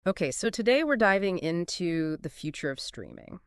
Okay, so today we're diving into the future of streaming.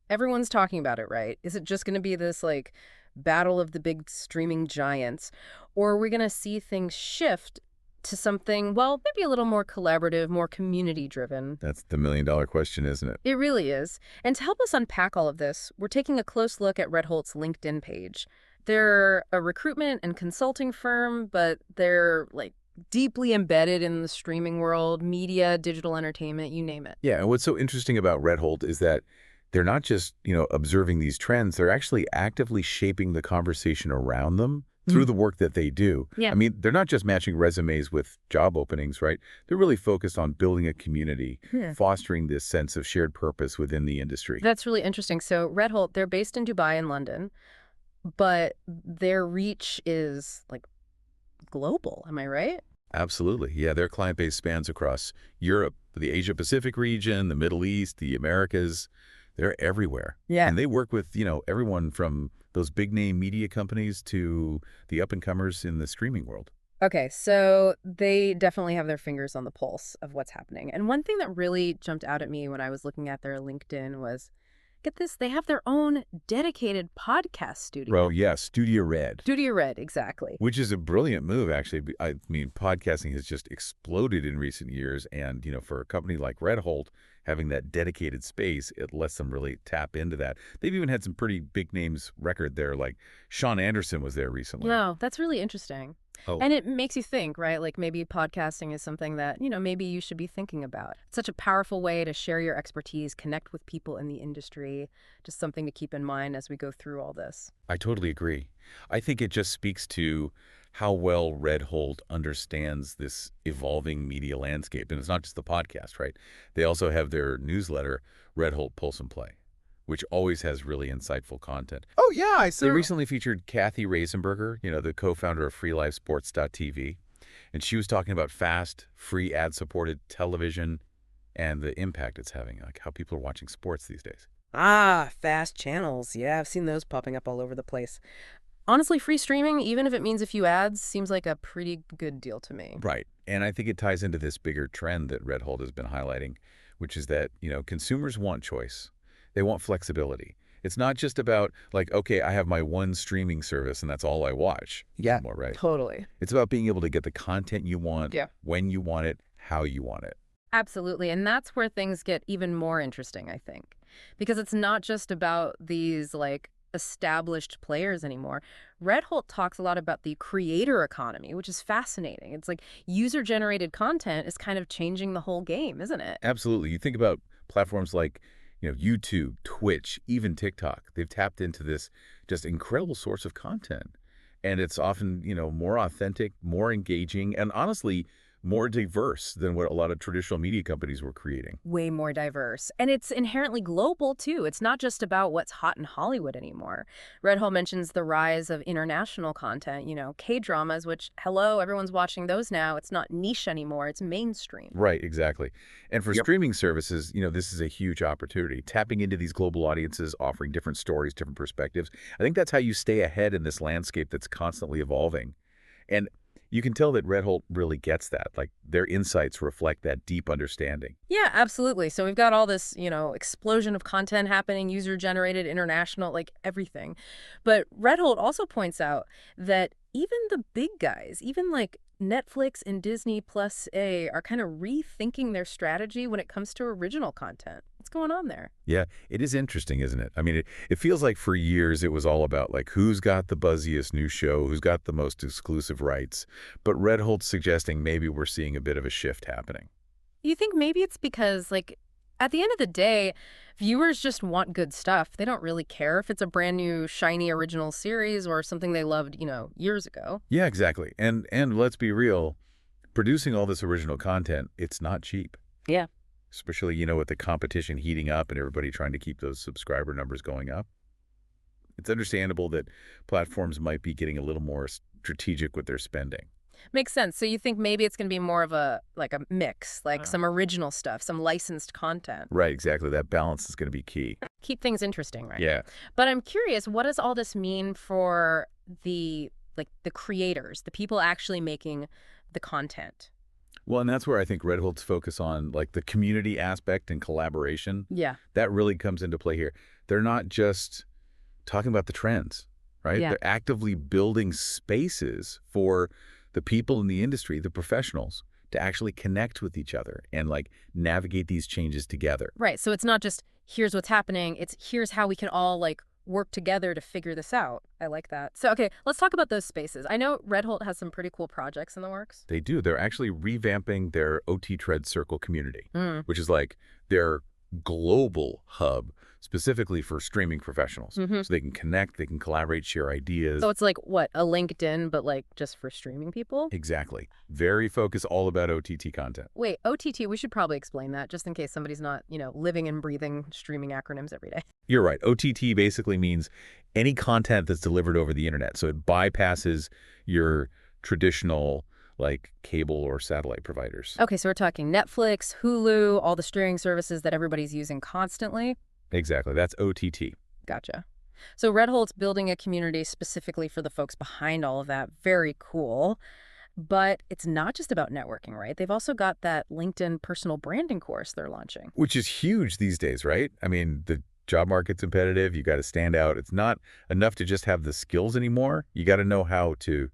Everyone's talking about it, right? Is it just going to be this like battle of the big streaming giants, or are we going to see things shift to something, well, maybe a little more collaborative, more community driven? That's the million-dollar question, isn't it? It really is. And to help us unpack all of this, we're taking a close look at Redholt's LinkedIn page. They're a recruitment and consulting firm, but they're like deeply embedded in the streaming world, media, digital entertainment, you name it. Yeah, and what's so interesting about Redholt is that they're not just, observing these trends, they're actually actively shaping the conversation around them through the work that they do. Yeah. I mean, they're not just matching resumes with job openings, right? They're really focused on building a community, Yeah. fostering this sense of shared purpose within the industry. That's really interesting. So Redholt, they're based in Dubai and London, but their reach is like global. Am I right? Absolutely. Yeah, their client base spans across Europe, the Asia-Pacific region, the Middle East, the Americas. They're everywhere. Yeah. And they work with, everyone from those big-name media companies to the up-and-comers in the streaming world. Okay, so they definitely have their fingers on the pulse of what's happening. And one thing that really jumped out at me when I was looking at their LinkedIn was, get this, they have their own dedicated podcast studio. Well, yeah, Studio Red, Studio Red, exactly. which is a brilliant move, actually. I mean, podcasting has just exploded in recent years. And, for a company like Redholt, having that dedicated space, it lets them really tap into that. They've even had some pretty big names record there, like Sean Anderson was there recently. No, that's really interesting. Oh, And it makes you think, right? Like maybe podcasting is something that, maybe you should be thinking about. It's such a powerful way to share your expertise, connect with people in the industry, just something to keep in mind as we go through all this. I totally agree. I think it just speaks to how well Red Holt understands this evolving media landscape. And it's not just the podcast, right? They also have their newsletter, Red Holt Pulse and Play, which always has really insightful content. Oh yeah, I They saw. recently featured Kathy Rasenberger, the co-founder of FreeLifeSports.tv, and she was talking about fast, free ad-supported television and the impact it's having, like how people are watching sports these days. Ah, fast channels. Yeah, I've seen those popping up all over the place. Honestly, free streaming, even if it means a few ads, seems like a pretty good deal to me. Right. And I think it ties into this bigger trend that Red Holt has been highlighting, which is that, consumers want choice. They want flexibility. It's not just about like, okay, I have my one streaming service and that's all I watch Yeah. anymore, right? Totally. It's about being able to get the content you want, Yeah. when you want it, how you want it. Absolutely. And that's where things get even more interesting, I think. Because it's not just about these like established players anymore. Red Holt talks a lot about the creator economy, which is fascinating. It's like user-generated content is kind of changing the whole game, isn't it? Absolutely. You think about platforms like, YouTube, Twitch, even TikTok. They've tapped into this just incredible source of content. And it's often, more authentic, more engaging, and honestly, more diverse than what a lot of traditional media companies were creating. Way more diverse. And it's inherently global, too. It's not just about what's hot in Hollywood anymore. Red Hole mentions the rise of international content, K-dramas, which, hello, everyone's watching those now. It's not niche anymore. It's mainstream. Right, exactly. And for Yep. streaming services, this is a huge opportunity. Tapping into these global audiences, offering different stories, different perspectives. I think that's how you stay ahead in this landscape that's constantly evolving. And you can tell that Red Holt really gets that. Like their insights reflect that deep understanding. Yeah, absolutely. So we've got all this, explosion of content happening, user-generated, international, like everything. But Red Holt also points out that even the big guys, even like Netflix and Disney Plus A are kind of rethinking their strategy when it comes to original content. What's going on there? Yeah, it is interesting, isn't it? I mean, it feels like for years it was all about like who's got the buzziest new show, who's got the most exclusive rights. But Red Holt's suggesting maybe we're seeing a bit of a shift happening. You think maybe it's because, like, at the end of the day, viewers just want good stuff. They don't really care if it's a brand new, shiny original series or something they loved, years ago. Yeah, exactly. And let's be real, producing all this original content, it's not cheap. Yeah. Especially, with the competition heating up and everybody trying to keep those subscriber numbers going up. It's understandable that platforms might be getting a little more strategic with their spending. Makes sense. So you think maybe it's going to be more of a mix, like some original stuff, some licensed content. Right, exactly. That balance is going to be key. Keep things interesting, right? Yeah. But I'm curious, what does all this mean for the creators, the people actually making the content? Well, and that's where I think Redholt's focus on like the community aspect and collaboration, Yeah. that really comes into play here. They're not just talking about the trends, right? Yeah. They're actively building spaces for the people in the industry, the professionals, to actually connect with each other and like navigate these changes together. Right. So it's not just here's what's happening. It's here's how we can all like work together to figure this out. I like that. So, okay, let's talk about those spaces. I know Redholt has some pretty cool projects in the works. They do. They're actually revamping their OT-TRED Circle community, Mm. which is like their global hub specifically for streaming professionals. Hmm. So they can connect, they can collaborate, share ideas. So it's like what, a LinkedIn, but like just for streaming people? Exactly. Very focused all about OTT content. Wait, OTT, we should probably explain that just in case somebody's not, living and breathing streaming acronyms every day. You're right. OTT basically means any content that's delivered over the internet. So it bypasses your traditional like cable or satellite providers. Okay, so we're talking Netflix, Hulu, all the streaming services that everybody's using constantly. Exactly. That's OTT. Gotcha. So Redholt's building a community specifically for the folks behind all of that. Very cool. But it's not just about networking, right? They've also got that LinkedIn personal branding course they're launching. Which is huge these days, right? I mean, the job market's competitive. You got to stand out. It's not enough to just have the skills anymore. You got to know how to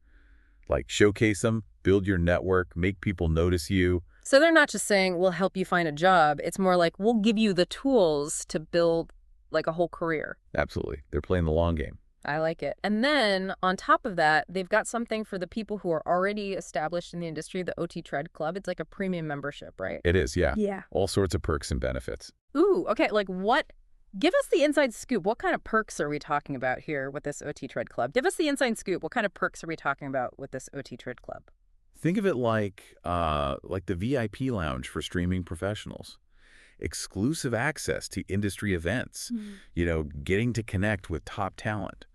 like showcase them, build your network, make people notice you. So they're not just saying, we'll help you find a job. It's more like, we'll give you the tools to build like a whole career. Absolutely. They're playing the long game. I like it. And then on top of that, they've got something for the people who are already established in the industry, the OT-TRED Club. It's like a premium membership, right? It is, yeah. Yeah. All sorts of perks and benefits. Ooh, okay. Like what? Give us the inside scoop. What kind of perks are we talking about here with this OT-TRED Club? Give us the inside scoop. What kind of perks are we talking about with this OT-TRED Club? Think of it like the VIP lounge for streaming professionals. Exclusive access to industry events, getting to connect with top talent,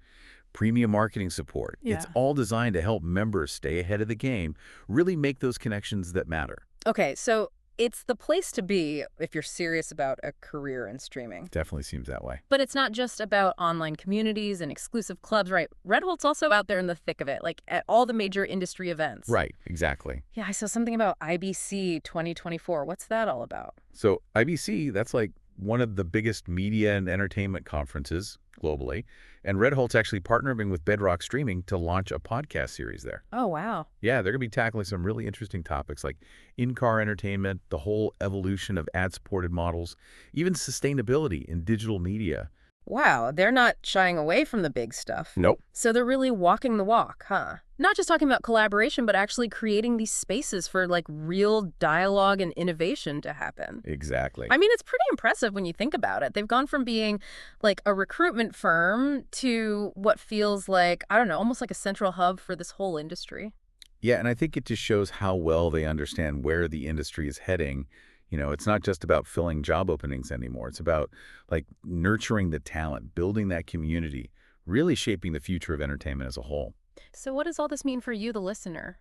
premium marketing support. Yeah. It's all designed to help members stay ahead of the game, really make those connections that matter. Okay, so it's the place to be if you're serious about a career in streaming. Definitely seems that way. But it's not just about online communities and exclusive clubs, right? Redholt's also out there in the thick of it, like at all the major industry events. Right, exactly. Yeah, I saw something about IBC 2024. What's that all about? So IBC, that's like one of the biggest media and entertainment conferences globally. And Redholt's actually partnering with Bedrock Streaming to launch a podcast series there. Oh, wow. Yeah, they're going to be tackling some really interesting topics like in-car entertainment, the whole evolution of ad-supported models, even sustainability in digital media. Wow, they're not shying away from the big stuff. Nope. So they're really walking the walk, huh? Not just talking about collaboration, but actually creating these spaces for like real dialogue and innovation to happen. Exactly. I mean, it's pretty impressive when you think about it. They've gone from being like a recruitment firm to what feels like, I don't know, almost like a central hub for this whole industry. Yeah, and I think it just shows how well they understand where the industry is heading. It's not just about filling job openings anymore. It's about like nurturing the talent, building that community, really shaping the future of entertainment as a whole. So what does all this mean for you, the listener?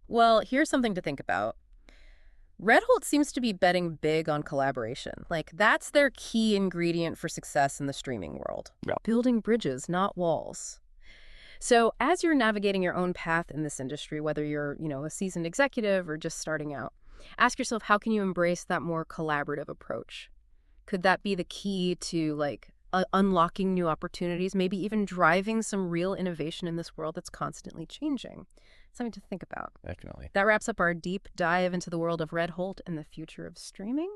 Well, here's something to think about. Redholt seems to be betting big on collaboration. Like, that's their key ingredient for success in the streaming world. Yeah. Building bridges, not walls. So as you're navigating your own path in this industry, whether you're, a seasoned executive or just starting out, ask yourself, how can you embrace that more collaborative approach? Could that be the key to like unlocking new opportunities, maybe even driving some real innovation in this world that's constantly changing? Something to think about. Definitely. That wraps up our deep dive into the world of Redholt and the future of streaming.